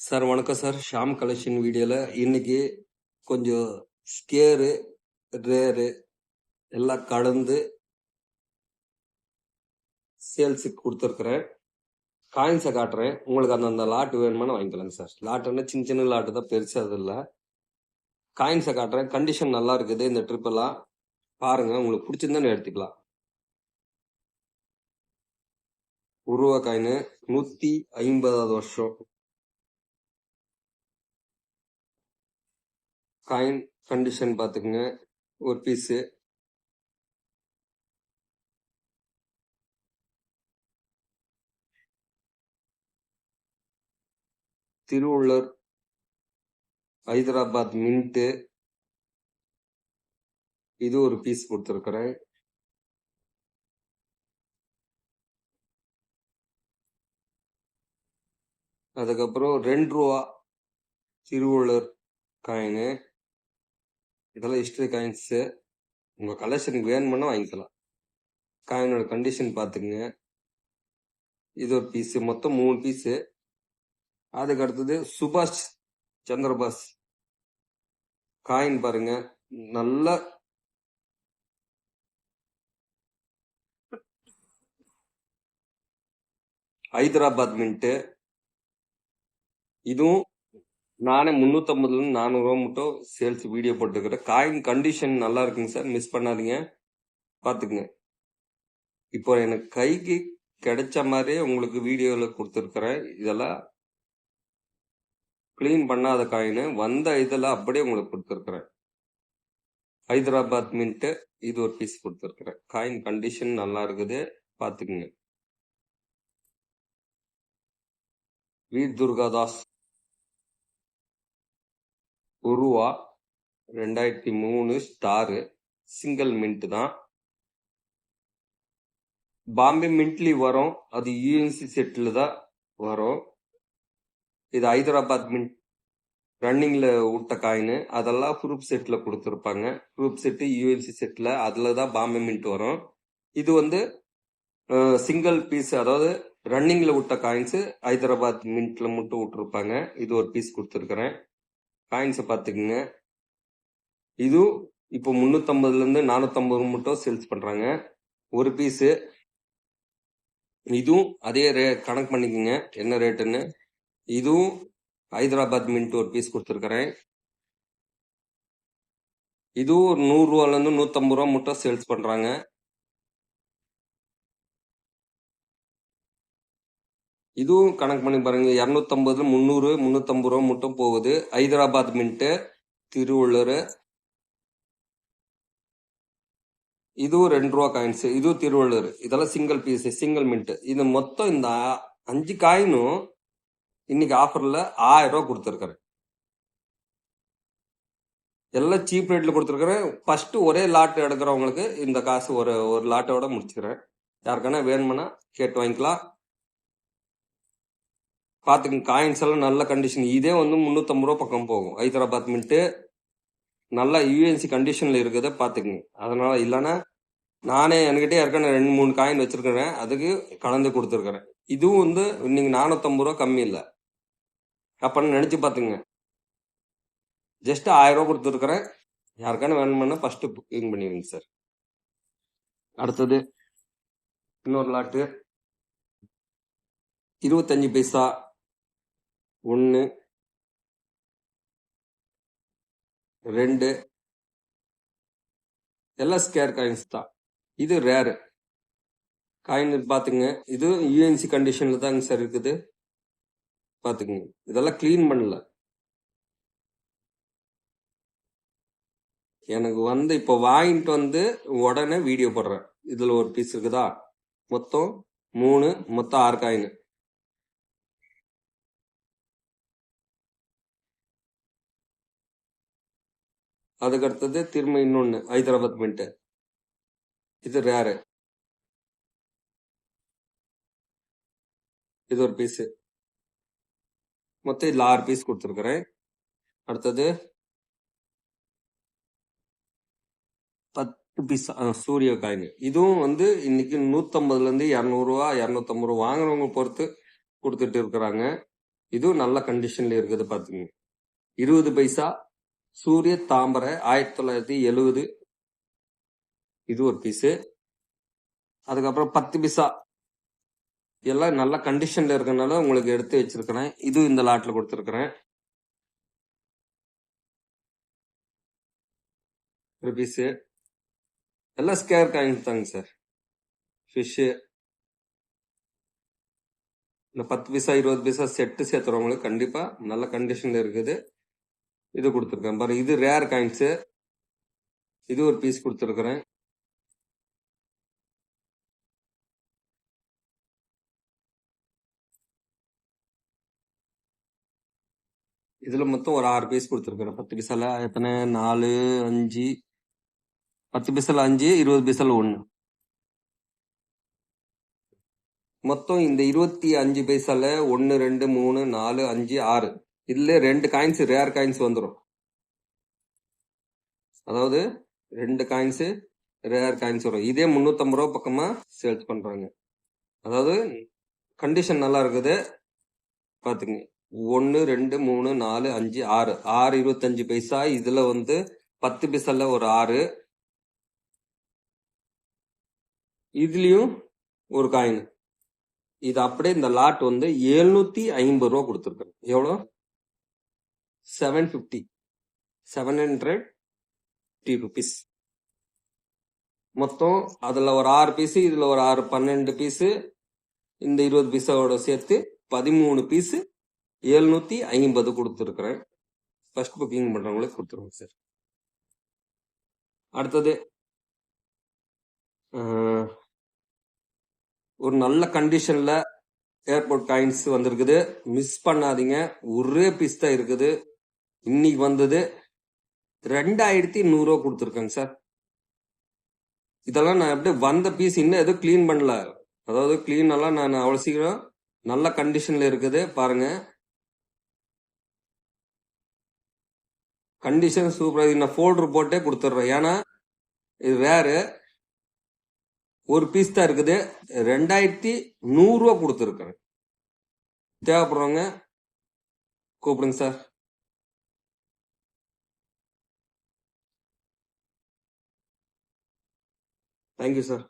Sir வணக்கம் sir. Sham collection வீடியோல இன்னைக்கு கொஞ்சம் ஸ்கேரு ரேரு எல்லாம் கலந்து சேல்ஸுக்கு கொடுத்துருக்குறேன். காயின்ஸை காட்டுறேன். உங்களுக்கு அந்தந்த லாட்டு வேணுமானு வாங்கிக்கலாங்க சார். லாட்டுன்னா சின்ன சின்ன லாட்டு தான், பெருசு அது இல்லை. காயின்ஸை காட்டுறேன். கண்டிஷன் நல்லா இருக்குது. இந்த ட்ரிப் எல்லாம் பாருங்க, உங்களுக்கு பிடிச்சிருந்தானு எடுத்துக்கலாம். உருவா காயின் 150வது வருஷம் காயின். கண்டிஷன் பார்த்துக்குங்க. ஒரு பீஸு திருவள்ளூர் ஹைதராபாத் மின்ட்டு. இது ஒரு பீஸ் கொடுத்துருக்குறேன். அதுக்கப்புறம் 2 ரூபா திருவள்ளூர் காயினு. இதெல்லாம் ஹிஸ்டரி காயின்ஸு. உங்கள் கலெக்ஷனுக்கு வேணும்னா வாங்கிக்கலாம். காயினோட கண்டிஷன் பார்த்துக்குங்க. இது ஒரு பீஸு, மொத்தம் 3 பீஸு. அதுக்கு அடுத்தது சுபாஷ் சந்திரபாஸ் காயின் பாருங்க, நல்ல ஹைதராபாத் மின்ட்டு. இதுவும் நானே 350 400 ரூபா மட்டும் சேல்ஸ் வீடியோ போட்டுக்கிறேன். காயின் கண்டிஷன் நல்லா இருக்குங்க சார், மிஸ் பண்ணாதீங்க, பார்த்துக்குங்க. இப்போ எனக்கு கைக்கு கிடைச்ச மாதிரியே உங்களுக்கு வீடியோவில் கொடுத்துருக்குறேன். இதெல்லாம் கிளீன் பண்ணாத காயின், வந்த இதெல்லாம் அப்படியே உங்களுக்கு கொடுத்துருக்குறேன். ஹைதராபாத் மின்ட்டு. இது ஒரு பீஸ் கொடுத்துருக்குறேன். காயின் கண்டிஷன் நல்லா இருக்குது, பார்த்துக்குங்க. வீர் துர்காதாஸ் உருவா 2003 ஸ்டாரு, சிங்கிள் மின்ட் தான். பாம்பே மின்ட்லி வரும், அது யூஎன்சி செட்டில் தான் வரும். இது ஹைதராபாத் மின்ட் ரன்னிங்ல விட்ட காயின். அதெல்லாம் ப்ரூப் செட்ல கொடுத்துருப்பாங்க. ப்ரூப் செட்டு யூஎன்சி செட்ல, அதுல தான் பாம்பே மின்ட் வரும். இது வந்து சிங்கிள் பீஸ், அதாவது ரன்னிங்ல விட்ட காயின்ஸ் ஹைதராபாத் மின்ட்ல மட்டும் விட்டுருப்பாங்க. இது ஒரு பீஸ் கொடுத்துருக்குறேன். காயின்ஸை பார்த்துக்குங்க. இதுவும் இப்போ 350 450 மட்டும் சேல்ஸ் பண்றாங்க ஒரு பீஸு. இதுவும் அதே கணக்கு பண்ணிக்கோங்க என்ன ரேட்டுன்னு. இதுவும் ஹைதராபாத் மின்ட் ஒரு பீஸ் கொடுத்துருக்குறேன். இதுவும் 100 ரூபாலேருந்து 150 ரூபா மட்டும் சேல்ஸ் பண்றாங்க. இதுவும் கணக்கு பண்ணி பாருங்க, 250 300 350 ரூபா மட்டும் போகுது. ஹைதராபாத் மின்ட்டு, திருவள்ளூர். இதுவும் 2 ரூபா காயின்ஸ். இதுவும் திருவள்ளூர். இதெல்லாம் சிங்கிள் பீஸ், சிங்கிள் மின்ட். இது மொத்தம் இந்த 5 காயினும் இன்னைக்கு ஆஃபர்ல 1000 ரூபா கொடுத்துருக்கிறேன். எல்லாம் சீப் ரேட்ல கொடுத்துருக்கிறேன். ஃபர்ஸ்ட் ஒரே லாட் எடுக்கிறவங்களுக்கு இந்த காசு ஒரு லாட்டோட முடிச்சுக்கிறேன். யாருக்கான வேணும்னா கேட்டு வாங்கிக்கலாம். பாத்துக்கங்க, காயின்ஸ் எல்லாம் நல்ல கண்டிஷன். இதே வந்து 350 ரூபா பக்கம் போகும். ஹைதராபாத் மின்ட்டு நல்லா யூஎன்சி கண்டிஷன்ல இருக்குது, பாத்துக்குங்க. அதனால இல்லைன்னா நானே என்கிட்ட ஏற்கனவே 2-3 காயின் வச்சிருக்கிறேன், அதுக்கு கலந்து கொடுத்துருக்கிறேன். இதுவும் வந்து இன்னைக்கு 450 ரூபா கம்மி இல்லை. அப்பன்னு நினைச்சு பாத்துங்க. ஜஸ்ட் 1000 ரூபா கொடுத்துருக்கிறேன். யாருக்கான வேணும்னா ஃபர்ஸ்ட் புக்கிங் பண்ணிடுங்க சார். அடுத்தது இன்னொரு லாட்டு 25 பைசா 1 2 எல்லாம் ஸ்கேர் காயின்ஸ் தான். இது ரேரு காயின் பாத்துங்க. இது யூஎன்சி கண்டிஷன்ல தாங்க சார் இருக்குது, பாத்துக்குங்க. இதெல்லாம் கிளீன் பண்ணல. எனக்கு வந்து இப்போ வாங்கிட்டு வந்து உடனே வீடியோ போடுறேன். இதுல ஒரு பீஸ் இருக்குதா, மொத்தம் 3, மொத்தம் 6 காயின். அதுக்கு அடுத்தது திரும்ப இன்னொன்னு ஹைதராபாத் மின்ட். இது ரேரு. இது ஒரு பீஸ். மொத்தம் இதுல 6 பீஸ் கொடுத்துருக்குறேன். அடுத்தது 10 பீஸ் சூரிய காயின். இதுவும் வந்து இன்னைக்கு 150 200 ரூபா 250 ரூபா வாங்குறவங்க பொறுத்து கொடுத்துட்டு இருக்கிறாங்க. இதுவும் நல்ல கண்டிஷன்ல இருக்குது பாத்துங்க. 20 பைசா சூரிய தாமரை 1970, இது ஒரு பீஸ். அதுக்கப்புறம் 10 பைசா எல்லாம் நல்ல கண்டிஷன்ல இருக்கனால உங்களுக்கு எடுத்து வச்சிருக்கிறேன். இது இந்த லாட்ல கொடுத்துருக்கிறேன். ஒரு பீஸ் எல்லாம் ஸ்கேர் காயின்ஸ் தாங்க சார். ஃபிஷ் இந்த 10 பைசா 20 பைசா செட்டு சேர்த்துறவங்களுக்கு கண்டிப்பா நல்ல கண்டிஷன்ல இருக்குது. இது கொடுத்துருக்கேன் பாரு. இது ரேர் காயின்ஸ். இது ஒரு பீஸ் கொடுத்துருக்கிறேன். இதுல மொத்தம் ஒரு 6 பீஸ் கொடுத்துருக்கிறேன். 10 பைசால எத்தனை? 4, 5, 10 பைசால 5, 20 பைசால 1. மொத்தம் இந்த 25 பைசால 1, 2, 3, 4, 5, 6. இதுல 2 காயின்ஸ் ரேர் காயின்ஸ் வந்துடும். அதாவது 2 காயின்ஸ் ரேர் காயின்ஸ் வரும். இதே 350 ரூபா பக்கமா சேல்ஸ் பண்றாங்க. அதாவது கண்டிஷன் நல்லா இருக்குது பாத்துங்க. 1, 2, 3, 4, 5, 6. 6 25 பைசா. இதுல 10 பைசால ஒரு 6. இதுலயும் ஒரு காயின். இது அப்படியே இந்த லாட் 750 ரூபா கொடுத்துருக்கேன். எவ்வளோ? 750 rupees. மொத்தம் அதுல ஒரு 6 பீஸ், இதுல ஒரு 6, 12 பீஸ், இந்த 20 பைசாவோட சேர்த்து 13 பீஸ் 750 கொடுத்துருக்கிறேன். ஃபர்ஸ்ட் புக்கிங் பண்றவங்களுக்கு கொடுத்துருவோம் சார். அடுத்தது ஒரு நல்ல கண்டிஷன்ல ஏர்போர்ட் காயின்ஸ் வந்திருக்குது. மிஸ் பண்ணாதீங்க. ஒரே பீஸ் தான் இருக்குது. இன்னைக்கு வந்தது 2100 ரூபா கொடுத்துருக்கேங்க சார். இதெல்லாம் நான் எப்படி வந்த பீஸ் இன்னும் எதுவும் கிளீன் பண்ணல. அதாவது கிளீன் எல்லாம் நான் அவ்வளவு சீக்கிரம் நல்ல கண்டிஷன்ல இருக்குது பாருங்க. கண்டிஷன் சூப்பரா. நான் ஃபோல்டர் போட்டே கொடுத்துட்றேன். ஏன்னா இது வேறு ஒரு பீஸ் தான் இருக்குது. 2100 ரூபா கொடுத்துருக்கேன். தேவைப்படுறவங்க கூப்பிடுங்க சார். Thank you sir.